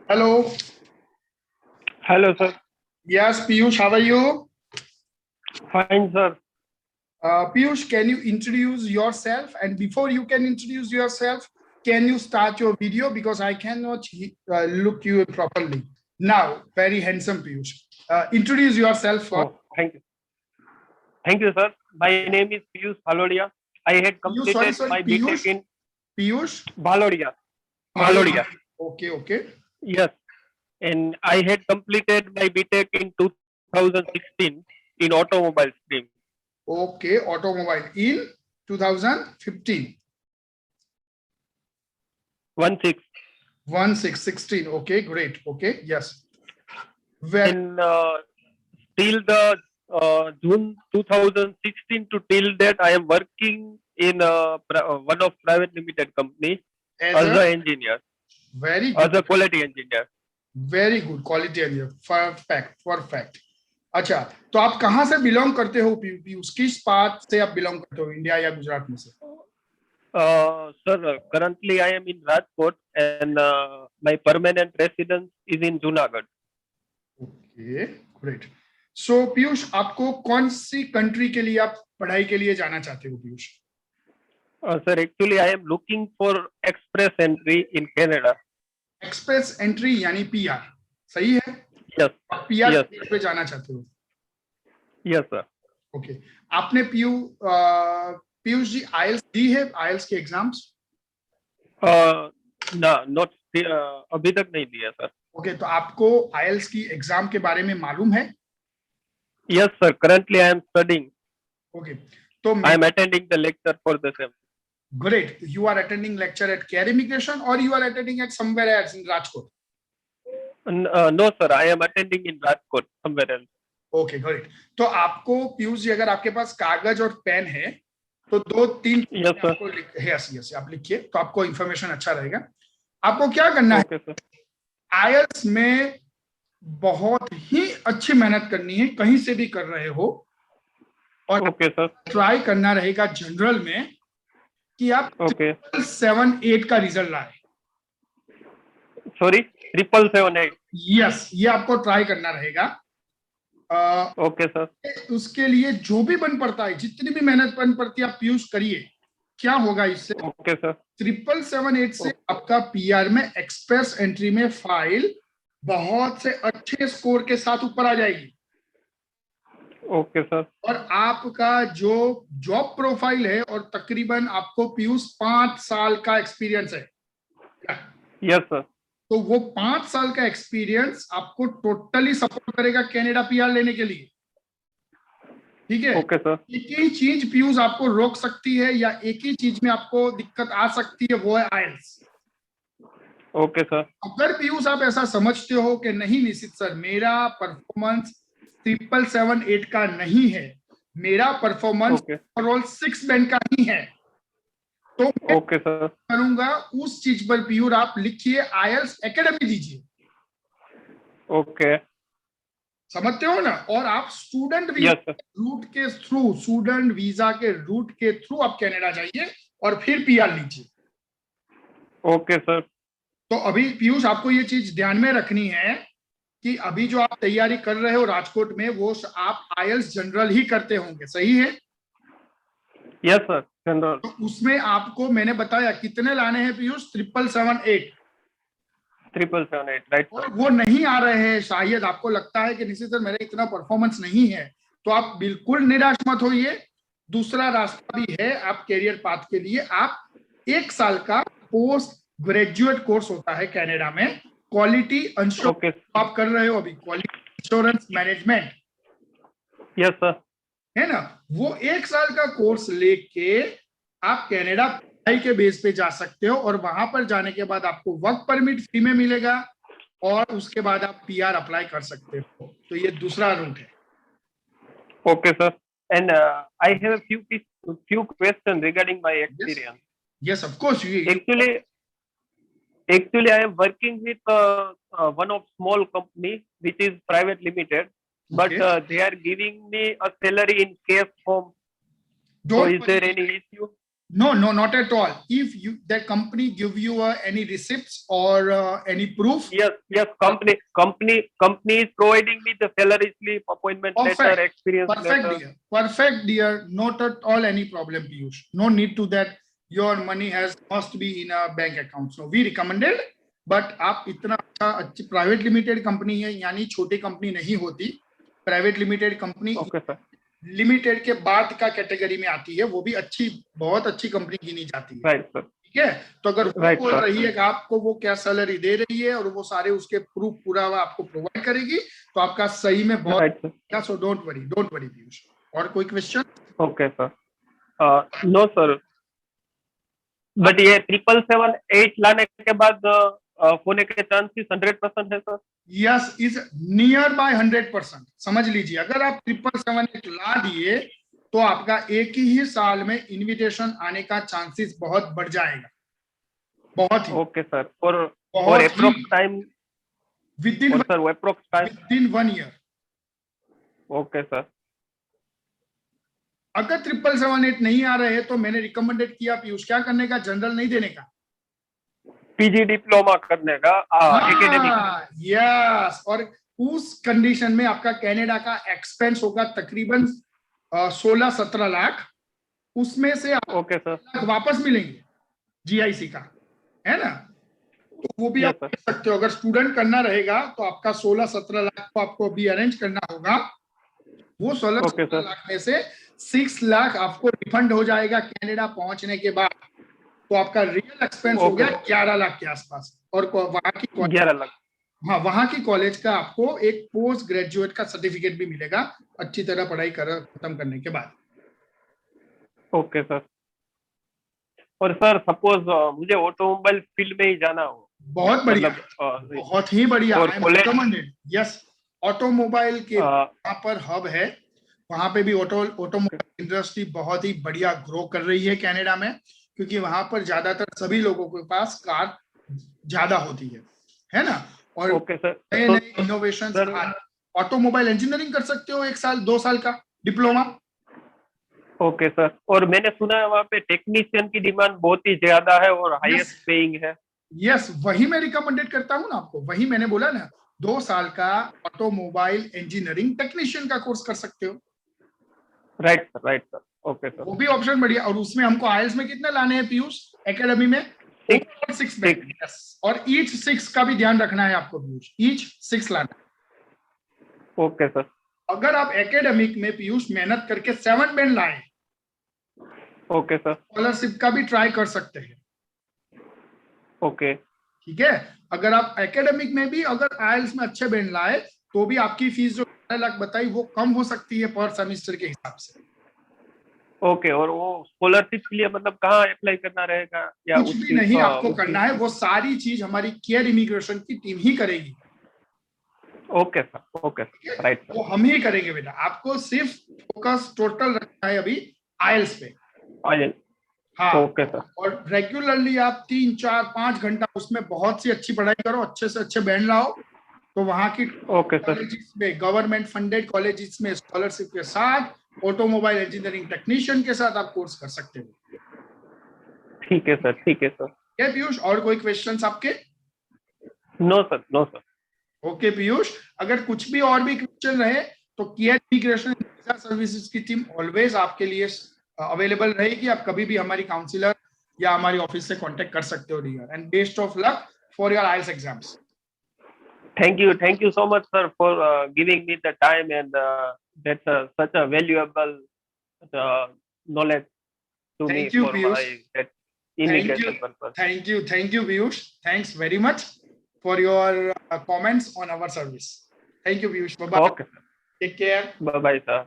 Hello. Hello, sir. Yes, Piyush, how are you? Fine, sir. Piyush, can you introduce yourself? And before you can introduce yourself, can you start your video because I cannot look you properly. Now, very handsome Piyush. Introduce yourself first. Oh, thank you. Thank you, sir. My name is Piyush Bhalodia. I had completed my BTech in Piyush? Bhalodia. Bhalodia. Okay. Yes. And I had completed my BTech in 2016 in automobile stream. Okay, automobile in 2015. 16. Okay, great. Okay, yes. And till the June 2016 to till that, I am working in one of private limited company as an engineer. Very good. As a quality engineer. Very good quality engineer perfect अच्छा, तो आप कहाँ से belong करते हो पीयूष? किस part से आप बिलोंग करते हो, इंडिया या गुजरात में से? Sir, currently I am in Rajkot and my permanent residence is in Junagadh. Okay, great. So Piyush, आपको कौन सी कंट्री के लिए आप पढ़ाई के लिए जाना चाहते हो Piyush? Sir, actually I am looking for express entry in Canada. Express entry यानी पीआर, सही है? Yes. आप पीआर पे जाना चाहते हो? Yes, sir. ओके. आपने पीयूष जी आईएलटीएस दी है? आईएलटीएस के एग्जाम्स? नॉट अभी तक नहीं दिया सर. ओके, तो आपको आईएलटीएस की एग्जाम के बारे में मालूम है? Yes, sir. Currently I am studying. Okay, so I am attending the lecture for the same. Great. You are attending lecture at CARE Immigration or you are attending at somewhere else in Rajkot? No, sir. I am attending in Rajkot somewhere else. Okay, great. तो आपको पीयूष जी, अगर आपके पास कागज और pen है तो 2-3 yes आप लिखिए, तो आपको इंफॉर्मेशन अच्छा रहेगा. आपको क्या करना है, आईएलटीएस में बहुत ही अच्छी मेहनत करनी है, कहीं से भी कर रहे हो, और ट्राई करना रहेगा जनरल में कि आप 778 का रिजल्ट लाए. सॉरी, 778. यस, ये आपको ट्राई करना रहेगा. Okay sir. उसके लिए जो भी बन पड़ता है, जितनी भी मेहनत बन पड़ती है, आप यूज करिए. क्या होगा इससे? Okay sir. 778 से आपका पीआर में एक्सप्रेस एंट्री में फाइल बहुत से अच्छे स्कोर के साथ ऊपर आ जाएगी. Okay sir. और आपका जो जॉब प्रोफाइल है, और तकरीबन आपको पीयूष 5 साल का एक्सपीरियंस है. Yes sir. तो वो 5 साल का एक्सपीरियंस आपको टोटली सपोर्ट करेगा कनाडा पीआर लेने के लिए. ठीक है? Okay sir. एक ही चीज पीयूष आपको रोक सकती है, या एक ही चीज में आपको दिक्कत आ सकती है, वो है आईएलटीएस. Okay sir. अगर पीयूष आप ऐसा समझते हो कि नहीं निश्चित सर, मेरा परफॉर्मेंस 778 का नहीं है, मेरा परफॉर्मेंस ओवरऑल 6 बैंड का ही है, तो ओके सर करूंगा उस चीज पर पीयूष आप लिखिए आईएलटीएस एकेडमी दीजिए. ओके, समझते हो ना? और आप स्टूडेंट रूट के थ्रू, स्टूडेंट वीजा के रूट के थ्रू आप कनाडा जाइए और फिर पीआर लीजिए. Okay sir. तो अभी पीयूष आपको ये चीज ध्यान में रखनी है कि अभी जो आप तैयारी कर रहे हो राजकोट में, वो आप आईएलटीएस जनरल ही करते होंगे, सही है? Yes sir, general. तो उसमें आपको मैंने बताया कितने लाने हैं पीयूष? 778. 778, राइट. और वो नहीं आ रहे हैं, शायद आपको लगता है कि निश्चित सर मेरा इतना परफॉर्मेंस नहीं है, तो आप बिल्कुल निराश मत होइए. दूसरा रास्ता भी है आप कैरियर पाथ के लिए. आप 1 साल का पोस्ट ग्रेजुएट कोर्स होता है कनाडा में, क्वालिटी इंश्योरेंस. आप कर रहे हो अभी quality insurance management. Yes sir, है ना? वो 1 साल का कोर्स लेके आप कनाडा पढ़ाई के बेस पे जा सकते हो, और वहां पर जाने के बाद आपको वर्क परमिट फ्री में मिलेगा, और उसके बाद आप पीआर अप्लाई कर सकते हो. तो ये दूसरा रूट है. Okay sir. And I have a few questions regarding my experience. Yes, of course. Actually I am working with one of small company which is private limited, but they are giving me a salary in cash form. So is there any issue? No, no, not at all. If that company give you any receipts or any proof. Yes. Company is providing me the salary slip, appointment letter, experience letter. Perfect, dear. Not at all any problem, Piyush. No need to that. Your money must be in a bank account. So we recommended. But आप इतना अच्छी private limited company है, यानी छोटी company नहीं होती. Private limited company limited के बाद का कैटेगरी में आती है, वो भी बहुत अच्छी कंपनी गिनी जाती है. ठीक है, तो अगर वो बोल रही है कि आपको वो क्या सैलरी दे रही है और वो सारे उसके प्रूफ पूरा आपको प्रोवाइड करेगी, तो आपका सही में बहुत. So don't worry Piyush. और कोई question? Okay sir. No sir, but ये 777-8 लाने के बाद होने के चांसेस 100% है sir? Yes, is near by 100%. समझ लीजिए, अगर आप 777-8 ला दिए तो आपका एक ही साल में इनविटेशन आने का चांसेस बहुत बढ़ जाएगा. बहुत ही. Okay sir. और approx time within 1 year. Okay sir. अगर 777-8 नहीं आ रहे तो मैंने रिकमेंडेड किया पीयूष क्या करने का, जनरल नहीं देने का, पीजी डिप्लोमा करने का, एकेडमिक. यस. और उस कंडीशन में आपका कनाडा का एक्सपेंस होगा तकरीबन 16-17 लाख. उसमें से ओके सर वापस मिलेंगे जीआईसी का, है ना. तो वो भी आप कर सकते हो. अगर स्टूडेंट करना रहेगा तो आपका 16-17 लाख को आपको अभी अरेंज करना होगा. वो 16-17 लाख में से 6 लाख आपको रिफंड हो जाएगा कनाडा पहुंचने के बाद. तो आपका रियल एक्सपेंस हो गया 11 लाख के आसपास. और वहां की 11 लाख. हाँ, वहां की कॉलेज का आपको एक पोस्ट ग्रेजुएट का सर्टिफिकेट भी मिलेगा अच्छी तरह पढ़ाई खत्म करने के बाद. Okay sir. और सर सपोज मुझे ऑटोमोबाइल फील्ड में ही जाना हो, बहुत बढ़िया, बहुत ही बढ़िया. यस, ऑटोमोबाइल के वहां पर हब है. वहां पे भी ऑटोमोबाइल इंडस्ट्री बहुत ही बढ़िया ग्रो कर रही है कनाडा में, क्योंकि वहां पर ज्यादातर सभी लोगों के पास कार ज्यादा होती है ना. और नए नए इनोवेशन. ऑटोमोबाइल इंजीनियरिंग कर सकते हो 1 साल 2 साल का डिप्लोमा. Okay sir. और मैंने सुना है वहाँ पे टेक्नीशियन की डिमांड बहुत ही ज्यादा है और हाईएस्ट पेइंग है. यस, वही मैं रिकमेंडेड करता हूँ ना आपको. वही मैंने बोला ना, 2 साल का ऑटोमोबाइल इंजीनियरिंग टेक्नीशियन का कोर्स कर सकते हो. Right sir. Okay sir. वो भी ऑप्शन बढ़िया. और उसमें हमको आईएलटीएस में कितने लाने हैं पीयूष एकेडमी में? 6 बैंड. यस, और ईच 6 का भी ध्यान रखना है आपको पीयूष. ईच 6 लाना. Okay sir. अगर आप एकेडमिक में पीयूष मेहनत करके 7 बैंड लाए, ओके सर, स्कॉलरशिप का भी ट्राई कर सकते हैं. ओके, ठीक है. अगर आप एकेडमिक में भी अगर आईएलटीएस में अच्छे बैंड लाए तो भी आपकी फीस जो 12 लाख बताई वो कम हो सकती है पर सेमेस्टर के हिसाब से. ओके. और वो स्कॉलरशिप के लिए मतलब कहाँ अप्लाई करना रहेगा या कुछ भी नहीं आपको करना है, वो सारी चीज हमारी केयर इमिग्रेशन की टीम ही करेगी. Okay sir. Okay, right. वो हम ही करेंगे बेटा. आपको सिर्फ फोकस टोटल रखना है अभी आईएलटीएस पे. हाँ. Okay sir. और रेगुलरली आप 3, 4, 5 घंटा उसमें बहुत सी अच्छी पढ़ाई करो, अच्छे से अच्छे बैंड लाओ. तो वहां की कॉलेजेस में, गवर्नमेंट फंडेड कॉलेजेस में स्कॉलरशिप के साथ ऑटोमोबाइल इंजीनियरिंग टेक्नीशियन के साथ आप कोर्स कर सकते हो. ठीक है सर. क्या पीयूष, और कोई क्वेश्चंस आपके? No sir. ओके पीयूष, अगर कुछ भी और भी क्वेश्चन रहे तो केयर इमिग्रेशन वीजा सर्विसेज की टीम ऑलवेज आपके लिए अवेलेबल रहेगी. आप कभी भी हमारी काउंसलर या हमारी ऑफिस से कांटेक्ट कर सकते हो dear. And best of luck for your IELTS exams. Thank you so much, sir, for giving me the time and that's such a valuable knowledge to me for my immigration purpose. Thank you, Piyush. Thanks very much for your comments on our service. Thank you, Piyush. Bye bye. Okay. Take care. Bye bye, sir.